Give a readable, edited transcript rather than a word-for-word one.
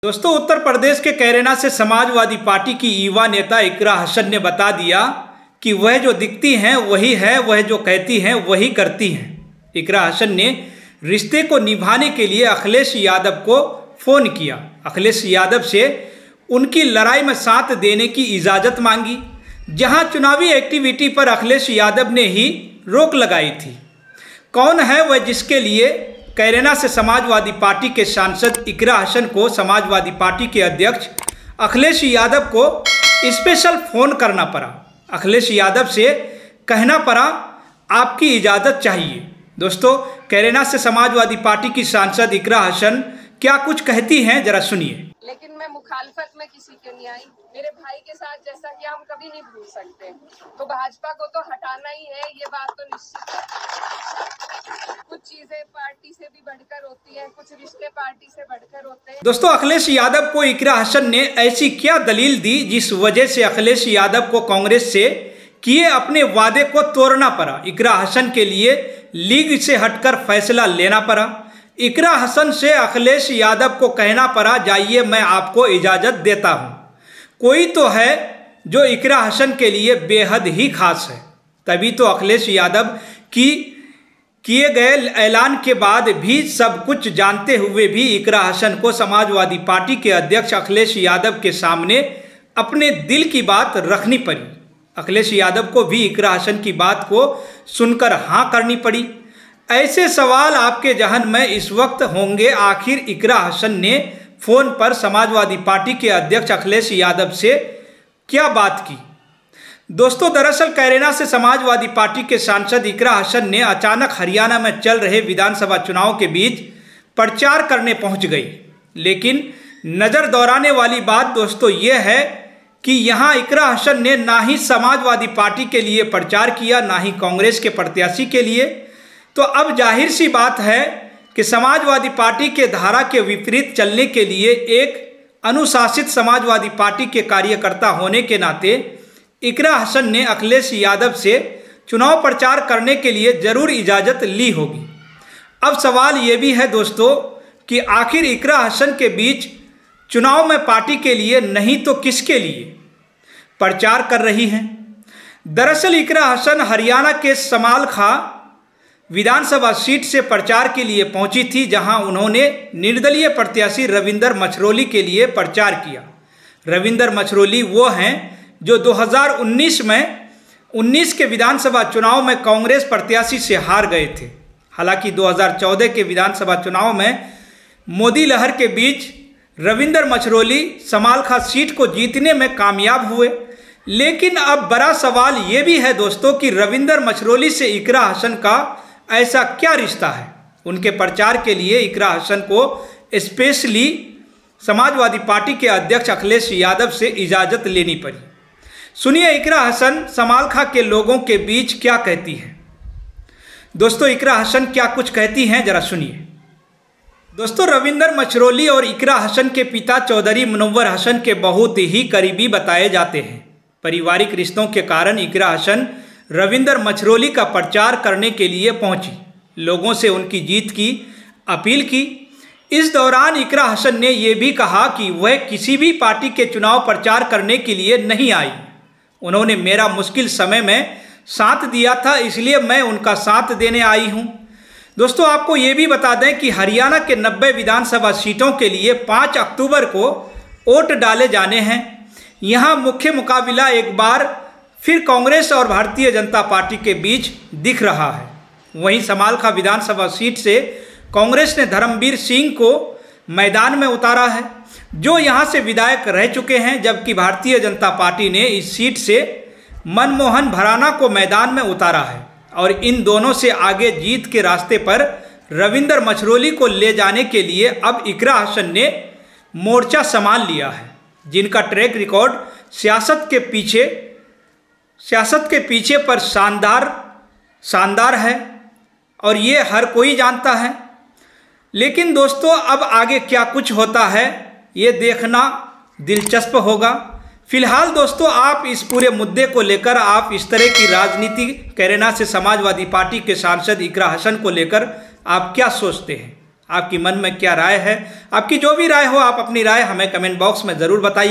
दोस्तों, उत्तर प्रदेश के कैराना से समाजवादी पार्टी की युवा नेता इकरा हसन ने बता दिया कि वह जो दिखती हैं वही है, वह जो कहती हैं वही करती हैं। इकरा हसन ने रिश्ते को निभाने के लिए अखिलेश यादव को फ़ोन किया। अखिलेश यादव से उनकी लड़ाई में साथ देने की इजाज़त मांगी, जहां चुनावी एक्टिविटी पर अखिलेश यादव ने ही रोक लगाई थी। कौन है वह जिसके लिए कैराना से समाजवादी पार्टी के सांसद इकरा हसन को समाजवादी पार्टी के अध्यक्ष अखिलेश यादव को स्पेशल फ़ोन करना पड़ा। अखिलेश यादव से कहना पड़ा आपकी इजाज़त चाहिए। दोस्तों, कैराना से समाजवादी पार्टी की सांसद इकरा हसन क्या कुछ कहती हैं, जरा सुनिए। लेकिन मैं मुखालफत में किसी के नहीं आई। मेरे भाई के साथ जैसा किया हम कभी नहीं भूल सकते, तो भाजपा को तो हटाना ही है, ये बात तो निश्चित है। कुछ चीजें पार्टी से भी बढ़कर होती हैं, कुछ रिश्ते पार्टी से बढ़कर होते हैं। दोस्तों, अखिलेश यादव को इकरा हसन ने ऐसी क्या दलील दी जिस वजह से अखिलेश यादव को कांग्रेस से किए अपने वादे को तोड़ना पड़ा। इकरा हसन के लिए लीग से हटकर फैसला लेना पड़ा। इकरा हसन से अखिलेश यादव को कहना पड़ा जाइए मैं आपको इजाज़त देता हूं। कोई तो है जो इकरा हसन के लिए बेहद ही खास है। तभी तो अखिलेश यादव की किए गए ऐलान के बाद भी सब कुछ जानते हुए भी इकरा हसन को समाजवादी पार्टी के अध्यक्ष अखिलेश यादव के सामने अपने दिल की बात रखनी पड़ी। अखिलेश यादव को भी इकरा हसन की बात को सुनकर हाँ करनी पड़ी। ऐसे सवाल आपके जहन में इस वक्त होंगे, आखिर इकरा हसन ने फ़ोन पर समाजवादी पार्टी के अध्यक्ष अखिलेश यादव से क्या बात की। दोस्तों, दरअसल कैराना से समाजवादी पार्टी के सांसद इकरा हसन ने अचानक हरियाणा में चल रहे विधानसभा चुनाव के बीच प्रचार करने पहुंच गई। लेकिन नज़र दौड़ाने वाली बात दोस्तों ये है कि यहाँ इकरा हसन ने ना ही समाजवादी पार्टी के लिए प्रचार किया, ना ही कांग्रेस के प्रत्याशी के लिए। तो अब जाहिर सी बात है कि समाजवादी पार्टी के धारा के विपरीत चलने के लिए एक अनुशासित समाजवादी पार्टी के कार्यकर्ता होने के नाते इकरा हसन ने अखिलेश यादव से चुनाव प्रचार करने के लिए ज़रूर इजाज़त ली होगी। अब सवाल ये भी है दोस्तों कि आखिर इकरा हसन के बीच चुनाव में पार्टी के लिए नहीं तो किसके लिए प्रचार कर रही हैं। दरअसल इकरा हसन हरियाणा के समालखा विधानसभा सीट से प्रचार के लिए पहुंची थी, जहां उन्होंने निर्दलीय प्रत्याशी रविंदर मछरोली के लिए प्रचार किया। रविंदर मछरोली वो हैं जो 2019 में 19 के विधानसभा चुनाव में कांग्रेस प्रत्याशी से हार गए थे। हालांकि 2014 के विधानसभा चुनाव में मोदी लहर के बीच रविंदर मछरोली समालखा सीट को जीतने में कामयाब हुए। लेकिन अब बड़ा सवाल ये भी है दोस्तों कि रविंदर मछरोली से इकरा हसन का ऐसा क्या रिश्ता है। उनके प्रचार के लिए इकरा हसन को स्पेशली समाजवादी पार्टी के अध्यक्ष अखिलेश यादव से इजाज़त लेनी पड़ी। सुनिए इकरा हसन समालखा के लोगों के बीच क्या कहती हैं। दोस्तों, इकरा हसन क्या कुछ कहती हैं, जरा सुनिए। दोस्तों, रविंदर मछरोली और इकरा हसन के पिता चौधरी मुनव्वर हसन के बहुत ही करीबी बताए जाते हैं। पारिवारिक रिश्तों के कारण इकरा हसन रविंदर मछरोली का प्रचार करने के लिए पहुंची, लोगों से उनकी जीत की अपील की। इस दौरान इकरा हसन ने यह भी कहा कि वह किसी भी पार्टी के चुनाव प्रचार करने के लिए नहीं आई। उन्होंने मेरा मुश्किल समय में साथ दिया था, इसलिए मैं उनका साथ देने आई हूं। दोस्तों, आपको ये भी बता दें कि हरियाणा के 90 विधानसभा सीटों के लिए 5 अक्टूबर को वोट डाले जाने हैं। यहाँ मुख्य मुकाबला एक बार फिर कांग्रेस और भारतीय जनता पार्टी के बीच दिख रहा है। वहीं समालखा विधानसभा सीट से कांग्रेस ने धर्मवीर सिंह को मैदान में उतारा है, जो यहां से विधायक रह चुके हैं, जबकि भारतीय जनता पार्टी ने इस सीट से मनमोहन भराना को मैदान में उतारा है। और इन दोनों से आगे जीत के रास्ते पर रविंदर मछरोली को ले जाने के लिए अब इकरा हसन ने मोर्चा संभाल लिया है, जिनका ट्रैक रिकॉर्ड सियासत के पीछे पर शानदार है और ये हर कोई जानता है। लेकिन दोस्तों, अब आगे क्या कुछ होता है ये देखना दिलचस्प होगा। फिलहाल दोस्तों, आप इस पूरे मुद्दे को लेकर आप इस तरह की राजनीति कैराना से समाजवादी पार्टी के सांसद इकरा हसन को लेकर आप क्या सोचते हैं? आपकी मन में क्या राय है? आपकी जो भी राय हो आप अपनी राय हमें कमेंट बॉक्स में ज़रूर बताइए।